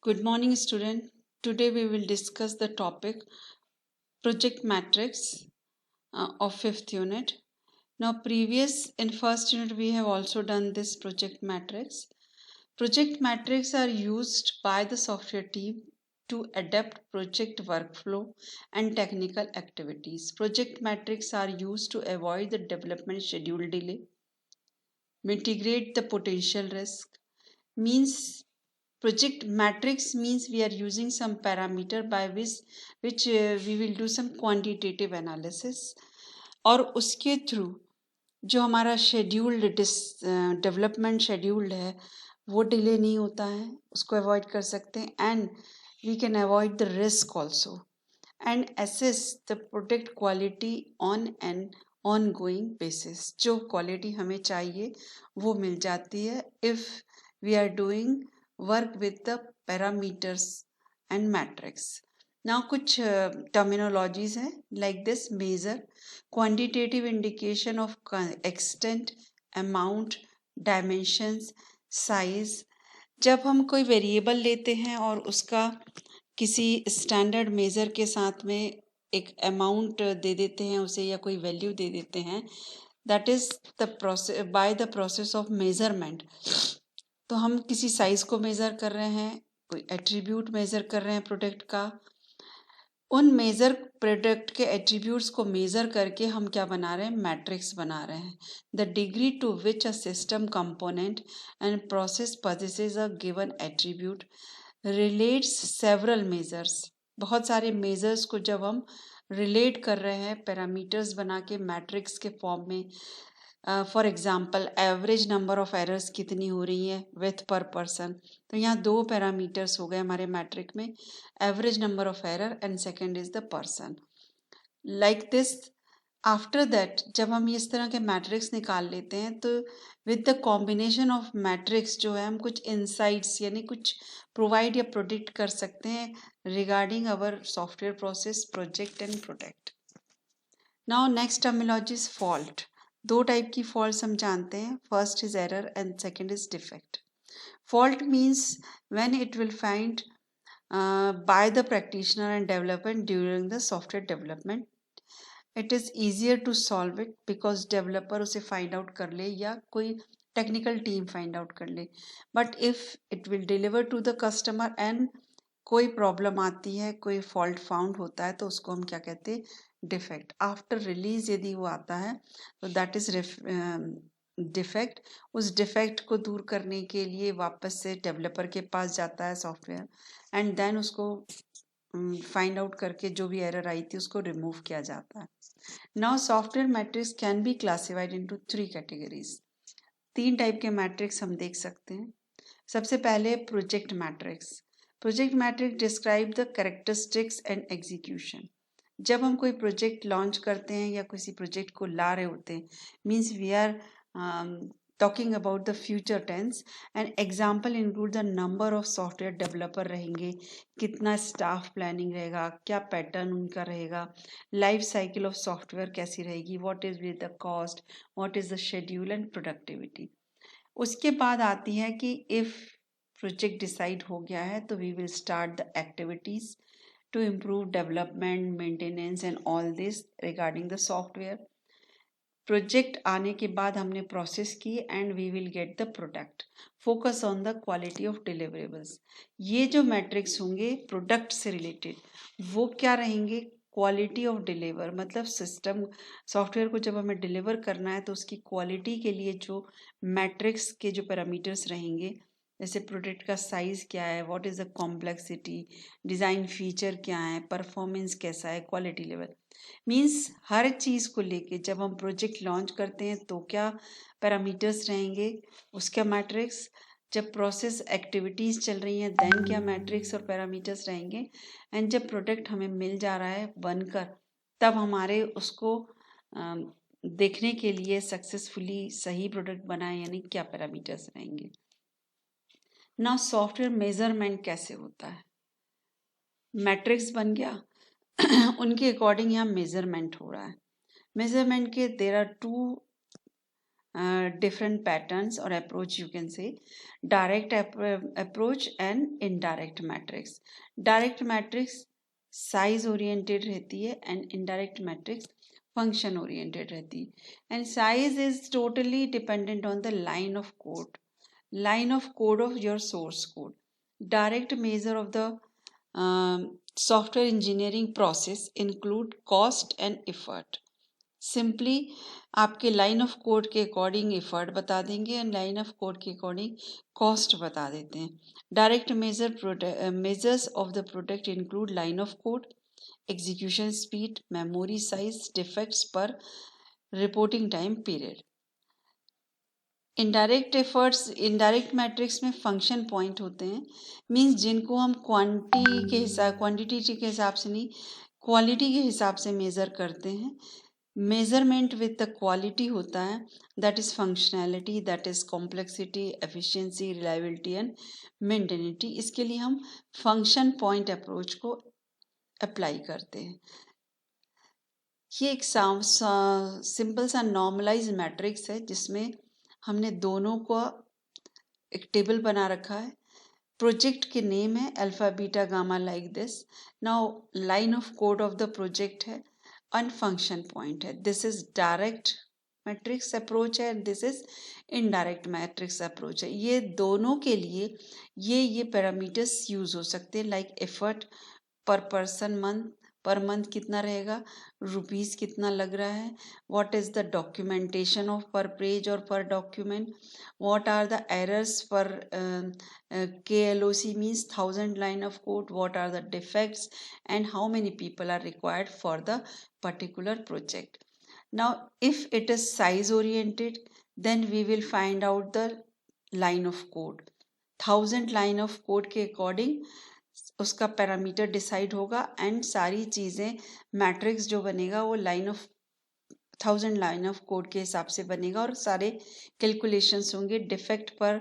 Good morning, student. Today we will discuss the topic project matrix of fifth unit. Now, previous in first unit we have also done this project matrix. Project matrix are used by the software team to adapt project workflow and technical activities. Project matrix are used to avoid the development schedule delay, mitigate the potential risk, means project matrix means we are using some parameter by which we will do some quantitative analysis और उसके through जो हमारा scheduled development scheduled है वो delay नहीं होता है, उसको अवॉइड कर सकते हैं and we can avoid the risk also and assess the product quality on an ongoing basis. जो क्वालिटी हमें चाहिए वो मिल जाती है if we are doing work with the parameters and matrix. Now कुछ terminologies हैं like this: measure, quantitative indication of extent, amount, dimensions, size. जब हम कोई वेरिएबल लेते हैं और उसका किसी स्टैंडर्ड मेजर के साथ में एक अमाउंट दे देते हैं उसे या कोई वैल्यू दे देते हैं, that is the process by the process of measurement. तो हम किसी साइज को मेजर कर रहे हैं, कोई एट्रीब्यूट मेजर कर रहे हैं प्रोडक्ट का. उन मेजर प्रोडक्ट के एट्रीब्यूट्स को मेजर करके हम क्या बना रहे हैं? मैट्रिक्स बना रहे हैं. The degree to which a system component and process possesses a given attribute relates several measures. बहुत सारे मेजर्स को जब हम रिलेट कर रहे हैं पैरामीटर्स बना के मैट्रिक्स के फॉर्म में, for example average number of errors कितनी हो रही है विथ पर पर्सन. तो यहाँ दो पैरामीटर्स हो गए हमारे मैट्रिक में, average number of error and second is the person. Like this, after that जब हम इस तरह के मैट्रिक्स निकाल लेते हैं तो with the combination of matrix जो है हम कुछ इंसाइट्स यानी कुछ प्रोवाइड या प्रोडिक्ट कर सकते हैं regarding our software process, project and product. Now next terminology is fault. दो टाइप की फॉल्ट्स हम जानते हैं, first is error and second is defect. Fault means when it will find by the practitioner and developer during the software development. It is easier to solve it because developer उसे find out कर ले या कोई technical team find out कर ले. But if it will deliver to the customer and कोई problem आती है, कोई फॉल्ट फाउंड होता है, तो उसको हम क्या कहते हैं? डिफेक्ट. आफ्टर रिलीज यदि वो आता है तो दैट इज डिफेक्ट. उस डिफेक्ट को दूर करने के लिए वापस से डेवलपर के पास जाता है सॉफ्टवेयर एंड देन उसको फाइंड आउट करके जो भी एरर आई थी उसको रिमूव किया जाता है. Now software matrix can be classified into 3 categories. 3 type के मैट्रिक्स हम देख सकते हैं. सबसे पहले project matrix. Project matrix describe the characteristics and execution. जब हम कोई प्रोजेक्ट लॉन्च करते हैं या किसी प्रोजेक्ट को ला रहे होते हैं, means we are talking about the future tense. And example include the number of software developer रहेंगे, कितना स्टाफ प्लानिंग रहेगा, क्या पैटर्न उनका रहेगा, लाइफ साइकिल ऑफ सॉफ्टवेयर कैसी रहेगी, what is with the cost, what is the schedule and productivity. उसके बाद आती है कि इफ़ प्रोजेक्ट डिसाइड हो गया है तो we will start the activities to improve development, maintenance and all this regarding the software. Project आने के बाद हमने प्रोसेस की and we will get the product. Focus on the quality of deliverables. ये जो मैट्रिक्स होंगे प्रोडक्ट से related वो क्या रहेंगे? क्वालिटी ऑफ डिलीवर, मतलब सिस्टम सॉफ्टवेयर को जब हमें डिलीवर करना है तो उसकी क्वालिटी के लिए जो मैट्रिक्स के जो पैरामीटर्स रहेंगे, जैसे प्रोडक्ट का साइज़ क्या है, what is the complexity, design feature क्या है, परफॉर्मेंस कैसा है, क्वालिटी लेवल. मीन्स हर चीज़ को लेके जब हम प्रोजेक्ट लॉन्च करते हैं तो क्या पैरामीटर्स रहेंगे, उसका मैट्रिक्स. जब प्रोसेस एक्टिविटीज़ चल रही हैं देन क्या मैट्रिक्स और पैरामीटर्स रहेंगे. एंड जब प्रोडक्ट हमें मिल जा रहा है बनकर, तब हमारे उसको देखने के लिए सक्सेसफुली सही प्रोडक्ट बनाए यानी क्या पैरामीटर्स रहेंगे. ना सॉफ्टवेयर मेजरमेंट कैसे होता है? मैट्रिक्स बन गया उनके अकॉर्डिंग यहाँ मेजरमेंट हो रहा है. मेजरमेंट के there are 2 different patterns or approach, you can say. Direct approach and indirect matrix. Direct matrix size oriented रहती है and indirect matrix function oriented रहती है. And size is totally dependent on the line of code of your source code. Direct measure of the software engineering process include cost and effort. Simply आपके line of code के according effort बता देंगे and line of code के according cost बता देते हैं. Direct measures of the product include line of code, execution speed, memory size, defects per reporting time period. Indirect metrics में function point होते हैं, मींस जिनको हम क्वांटिटी के हिसाब से नहीं, क्वालिटी के हिसाब से मेज़र करते हैं. मेजरमेंट विद द क्वालिटी होता है, that is functionality, that is complexity, efficiency, reliability and maintainability. इसके लिए हम फंक्शन पॉइंट अप्रोच को अप्लाई करते हैं. ये एक सिंपल सा नॉर्मलाइज मैट्रिक्स है जिसमें हमने दोनों को एक टेबल बना रखा है. प्रोजेक्ट के नेम है alpha beta gamma like this. Now line of code of the project है and function point है. This is direct matrix approach है, this is indirect matrix approach है. ये दोनों के लिए ये पैरामीटर्स यूज हो सकते हैं, like effort per person month, per month कितना रहेगा, रुपीस कितना लग रहा है, what is the documentation of per page और per document, what are the errors per KLOC means 1000 line of code, what are the defects and how many people are required for the particular project. Now if it is size oriented, then we will find out the line of code. 1000 line of code के according उसका parameter decide होगा and सारी चीज़ें matrix जो बनेगा वो 1000 line of code के हिसाब से बनेगा और सारे कैलकुलेशंस होंगे. डिफेक्ट पर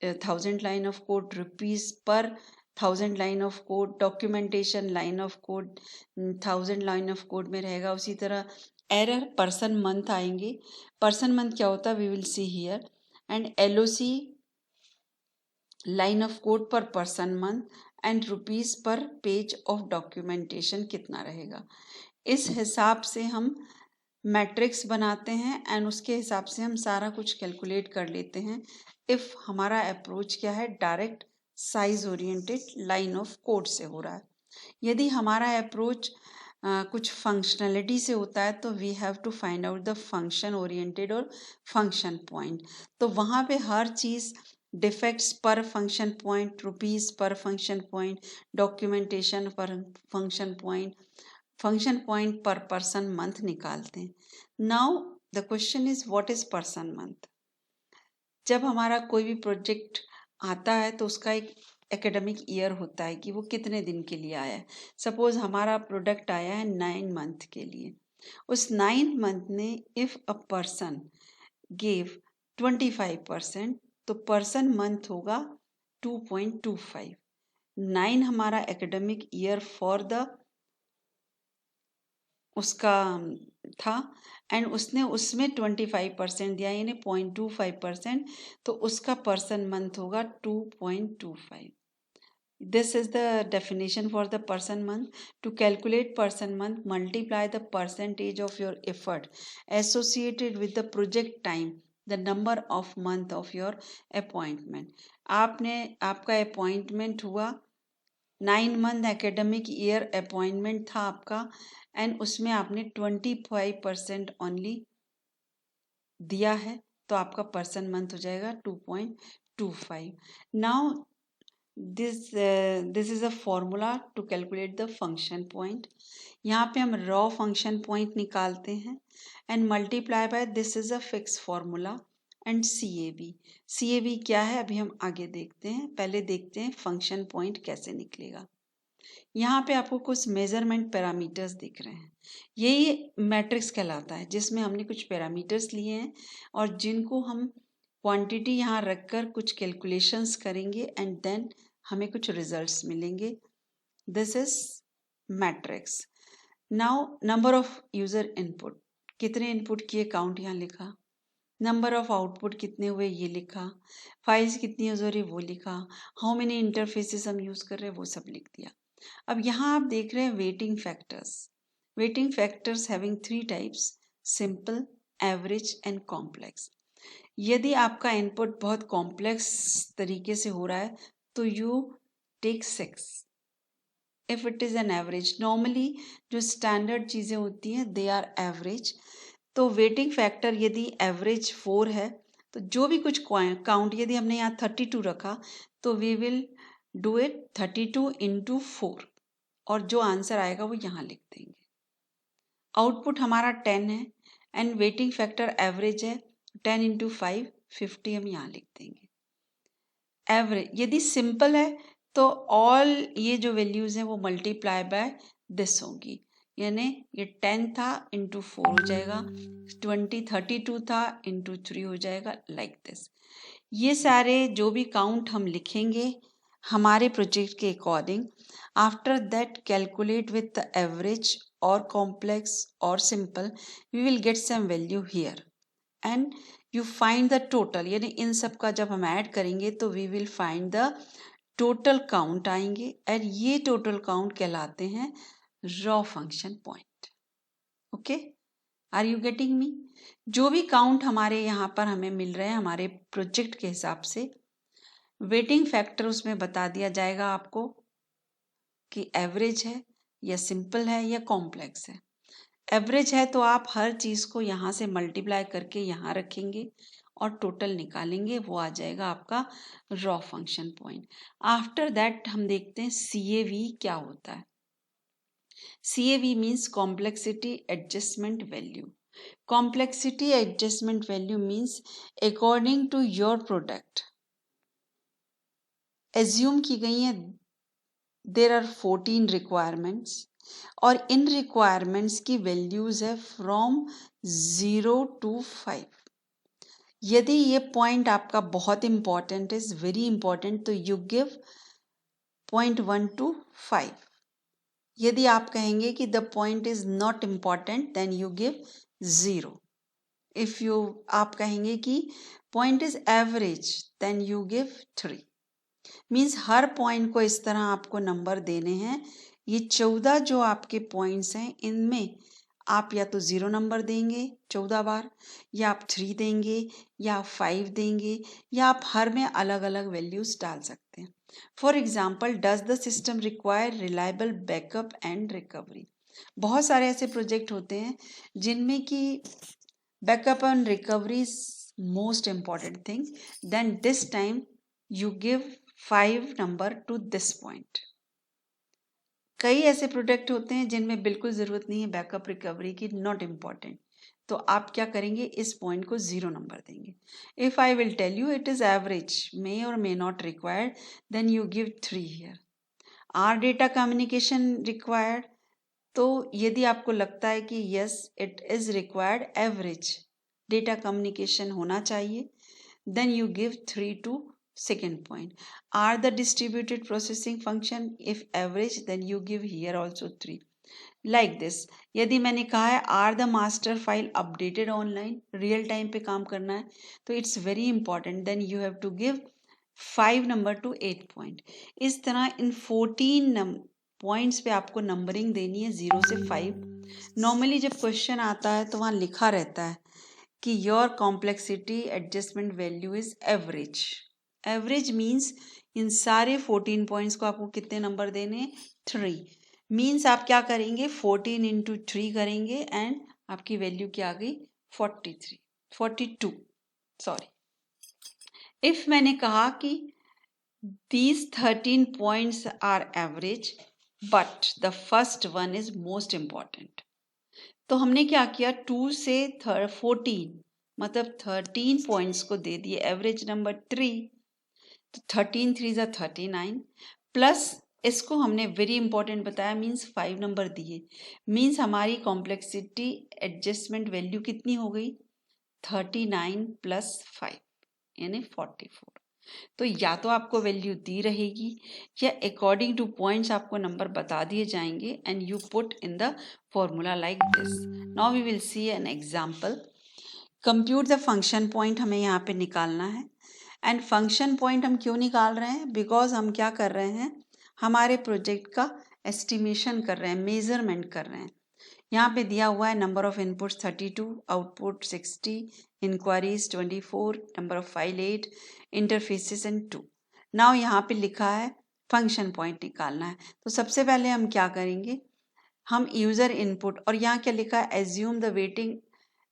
1000 line of code, rupees per 1000 line of code, documentation line of code 1000 line of code में रहेगा. उसी तरह एरर पर्सन मंथ आएंगे. पर्सन मंथ क्या होता है we will see here. And LOC line of code per person month and rupees per page of documentation कितना रहेगा. इस हिसाब से हम मैट्रिक्स बनाते हैं एंड उसके हिसाब से हम सारा कुछ कैलकुलेट कर लेते हैं. इफ हमारा अप्रोच क्या है, direct size oriented line of code से हो रहा है. यदि हमारा अप्रोच कुछ फंक्शनलिटी से होता है तो we have to find out the function oriented और फंक्शन पॉइंट. तो वहाँ पे हर चीज़ defects per function point, rupees per function point, documentation per function point per person month निकालते हैं. Now the question is what is person month. जब हमारा कोई भी प्रोजेक्ट आता है तो उसका एक एकेडमिक ईयर होता है कि वो कितने दिन के लिए आया है. सपोज हमारा प्रोडक्ट आया है 9 मंथ के लिए. उस 9 मंथ में इफ अ पर्सन गिव 25%, तो पर्सन मंथ होगा 2.25. 9 हमारा एकेडमिक ईयर फॉर द उसका था एंड उसने उसमें 25% दिया यानी 0.25%, तो उसका पर्सन मंथ होगा 2.25. This is the definition for the person month. To calculate person month, multiply the percentage of your effort associated with the project time, the number of month of your appointment. आपका appointment हुआ 9 month academic year appointment था आपका and उसमें आपने 25% only दिया है तो आपका पर्सन मंथ हो जाएगा 2.25. Now this is a formula to calculate the function point. यहाँ पे हम रॉ फंक्शन पॉइंट निकालते हैं and multiply by this is a fix formula and CAB क्या है अभी हम आगे देखते हैं. पहले देखते हैं फंक्शन पॉइंट कैसे निकलेगा. यहाँ पे आपको कुछ मेजरमेंट पैरामीटर्स दिख रहे हैं. यही मैट्रिक्स कहलाता है जिसमें हमने कुछ पैरामीटर्स लिए हैं और जिनको हम क्वांटिटी यहाँ रखकर कुछ कैलकुलेशंस करेंगे एंड देन हमें कुछ रिजल्ट्स मिलेंगे. This is matrix. Now number of user input, कितने इनपुट किए काउंट यहाँ लिखा. नंबर ऑफ आउटपुट कितने हुए ये लिखा, फाइल्स कितनी यूज हो रही वो लिखा, हाउ मेनी इंटरफेसेस हम यूज कर रहे हैं वो सब लिख दिया। अब यहाँ आप देख रहे हैं waiting factors. Waiting factors having 3 types, simple, average and complex. यदि आपका इनपुट बहुत कॉम्प्लेक्स तरीके से हो रहा है तो you take 6। If it is an average, normally जो स्टैंडर्ड चीजें होती हैं दे आर एवरेज। तो वेटिंग फैक्टर यदि एवरेज 4 है तो जो भी कुछ काउंट, यदि हमने यहाँ 32 रखा तो we will do it 32 into 4 और जो आंसर आएगा वो यहाँ लिख देंगे। आउटपुट हमारा 10 है एंड वेटिंग फैक्टर एवरेज है, 10 इंटू 5 50 हम यहाँ लिख देंगे। एवरेज यदि सिंपल है तो ऑल ये जो वैल्यूज हैं वो मल्टीप्लाई बाय दिस होगी, यानी ये 10 था इंटू 4 हो जाएगा, 32 था इंटू 3 हो जाएगा, लाइक दिस। ये सारे जो भी काउंट हम लिखेंगे हमारे प्रोजेक्ट के according, after that calculate with the average और कॉम्प्लेक्स और simple, we will get some value here and you find the total, यानी इन सब का जब हम ऐड करेंगे तो we will find the total count आएंगे एंड ये टोटल काउंट कहलाते हैं raw function point. Okay, are you getting me? जो भी काउंट हमारे यहाँ पर हमें मिल रहे हैं हमारे प्रोजेक्ट के हिसाब से, वेटिंग फैक्टर उसमें बता दिया जाएगा आपको कि एवरेज है या सिंपल है या कॉम्प्लेक्स है। एवरेज है तो आप हर चीज को यहाँ से मल्टीप्लाई करके यहाँ रखेंगे और टोटल निकालेंगे, वो आ जाएगा आपका raw function point. After that हम देखते हैं CAV क्या होता है। CAV means complexity adjustment value. Complexity adjustment value means according to your product assume की गई है देर आर 14 रिक्वायरमेंट्स और इन रिक्वायरमेंट्स की वैल्यूज है फ्रॉम 0 to 5। यदि ये पॉइंट आपका बहुत इंपॉर्टेंट है, वेरी इंपॉर्टेंट, तो यू गिव 0.1 to 5। यदि आप कहेंगे कि the point is not important then you give 0। If you आप कहेंगे कि point is average then you give 3। Means हर पॉइंट को इस तरह आपको नंबर देने हैं। ये 14 जो आपके पॉइंट्स हैं इनमें आप या तो 0 नंबर देंगे 14 बार, या आप 3 देंगे, या आप 5 देंगे, या आप हर में अलग अलग वैल्यूज डाल सकते हैं। For example, does the system require reliable backup and recovery. बहुत सारे ऐसे प्रोजेक्ट होते हैं जिनमें कि backup and recovery is most important thing, then this time you give 5 number to this point। कई ऐसे प्रोडक्ट होते हैं जिनमें बिल्कुल जरूरत नहीं है बैकअप रिकवरी की, नॉट इम्पॉर्टेंट, तो आप क्या करेंगे, इस पॉइंट को 0 नंबर देंगे। If I will tell you it is average, may और may not required, then you give 3 here. Are data communication required, तो यदि आपको लगता है कि yes it is required, average data communication होना चाहिए, then you give 3 to second point। Are the distributed processing function, if average then you give here also 3, like this। यदि मैंने कहा है are the master file updated online, real time पे काम करना है, तो it's very important, then you have to give 5 number to 8 point। इस तरह इन 14 पॉइंट्स पे आपको नंबरिंग देनी है 0 से 5। नॉर्मली जब क्वेश्चन आता है तो वहाँ लिखा रहता है कि your complexity adjustment value is average. Average means in सारे 14 पॉइंट्स को आपको कितने नंबर देने, 3। मीन्स आप क्या करेंगे, 14 इंटू 3 करेंगे एंड आपकी वैल्यू क्या आ गई, 42 सॉरी। इफ मैंने कहा कि these 13 points are average but the first one is most important, तो हमने क्या किया, 2 से 14 मतलब 13 पॉइंट्स को दे दिए एवरेज नंबर 3, तो 13 3 जा 39 प्लस इसको हमने वेरी इंपॉर्टेंट बताया मीन्स 5 नंबर दिए, मीन्स हमारी कॉम्प्लेक्सिटी एडजस्टमेंट वैल्यू कितनी हो गई, 39 प्लस 5 यानी 44। तो या तो आपको वैल्यू दी रहेगी या अकॉर्डिंग टू पॉइंट्स आपको नंबर बता दिए जाएंगे and you put in the formula like this. Now we will see an example compute the function point हमें यहाँ पे निकालना है। एंड फंक्शन पॉइंट हम क्यों निकाल रहे हैं? बिकॉज हम क्या कर रहे हैं, हमारे प्रोजेक्ट का एस्टिमेशन कर रहे हैं, मेजरमेंट कर रहे हैं। यहाँ पे दिया हुआ है number of inputs 32, output 60, inquiries 24, number of file 8, interfaces and 2। Now यहाँ पे लिखा है फंक्शन पॉइंट निकालना है। तो सबसे पहले हम क्या करेंगे, हम यूजर इनपुट, और यहाँ क्या लिखा है, assume the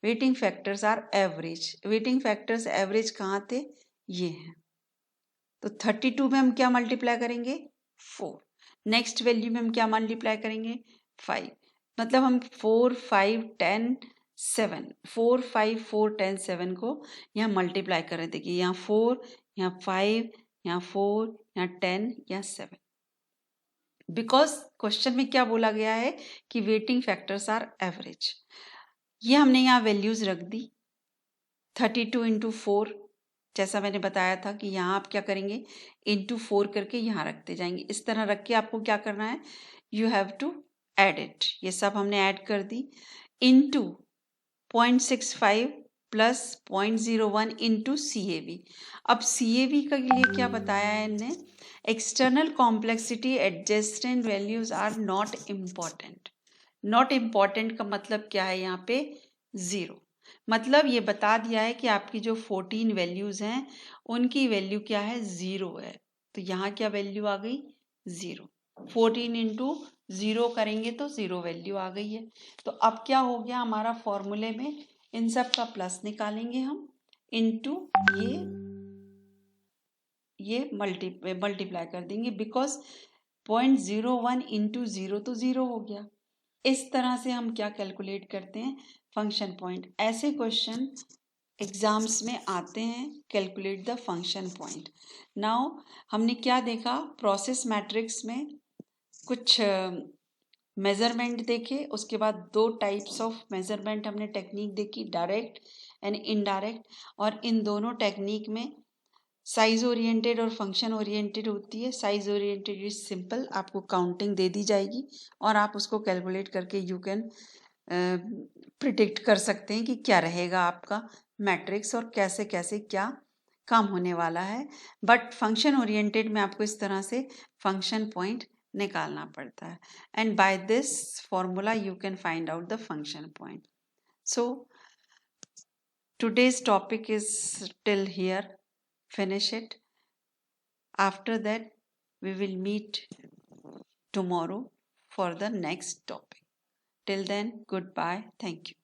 weighting factors are average. Weighting factors average कहाँ थे, ये हैं। तो 32 में हम क्या मल्टीप्लाई करेंगे, 4। नेक्स्ट वैल्यू में हम क्या मल्टीप्लाई करेंगे, 5। मतलब हम 4, 5, 10, 7, 4, 5, 4, 10, 7 को यहाँ मल्टीप्लाई कर रहे थे कि यहाँ 4, यहाँ 5, यहाँ 4, यहाँ 10, यहाँ 7। बिकॉज क्वेश्चन में क्या बोला गया है कि वेटिंग फैक्टर्स आर एवरेज। ये हमने यहाँ वैल्यूज रख दी 32 इंटू 4, जैसा मैंने बताया था कि यहाँ आप क्या करेंगे, इंटू 4 करके यहाँ रखते जाएंगे। इस तरह रख के आपको क्या करना है, you have to add it. ये सब हमने ऐड कर दी। Into 0.65 plus 0.01 into CAV। अब CAV के लिए क्या बताया है इनने, external complexity adjustment values are not important. Not important का मतलब क्या है, यहाँ पे 0। मतलब ये बता दिया है कि आपकी जो 14 वैल्यूज हैं उनकी वैल्यू क्या है, 0 है। तो यहाँ क्या वैल्यू आ गई, 0। 14 इंटू 0 करेंगे तो 0 वैल्यू आ गई है। तो अब क्या हो गया हमारा, फॉर्मूले में इन सब का प्लस निकालेंगे हम, इंटू ये मल्टीप्लाई कर देंगे। बिकॉज 0.01 इंटू 0 तो 0 हो गया। इस तरह से हम क्या कैलकुलेट करते हैं, फंक्शन पॉइंट। ऐसे क्वेश्चन एग्जाम्स में आते हैं, calculate the function point. Now हमने क्या देखा, प्रोसेस मैट्रिक्स में कुछ मेजरमेंट देखे, उसके बाद 2 टाइप्स ऑफ मेजरमेंट हमने टेक्निक देखी, डायरेक्ट एंड इनडायरेक्ट। और इन दोनों टेक्निक में साइज ओरिएंटेड और फंक्शन ओरिएंटेड होती है। साइज ओरिएंटेड इज सिंपल, आपको काउंटिंग दे दी जाएगी और आप उसको कैलकुलेट करके यू कैन प्रिडिक्ट कर सकते हैं कि क्या रहेगा आपका मैट्रिक्स और कैसे कैसे क्या काम होने वाला है। बट फंक्शन ओरिएंटेड में आपको इस तरह से फंक्शन पॉइंट निकालना पड़ता है। And by this formula you can find out the function point. So today's topic is till here. Finish it. After that, we will meet tomorrow for the next topic. Till then, goodbye. Thank you.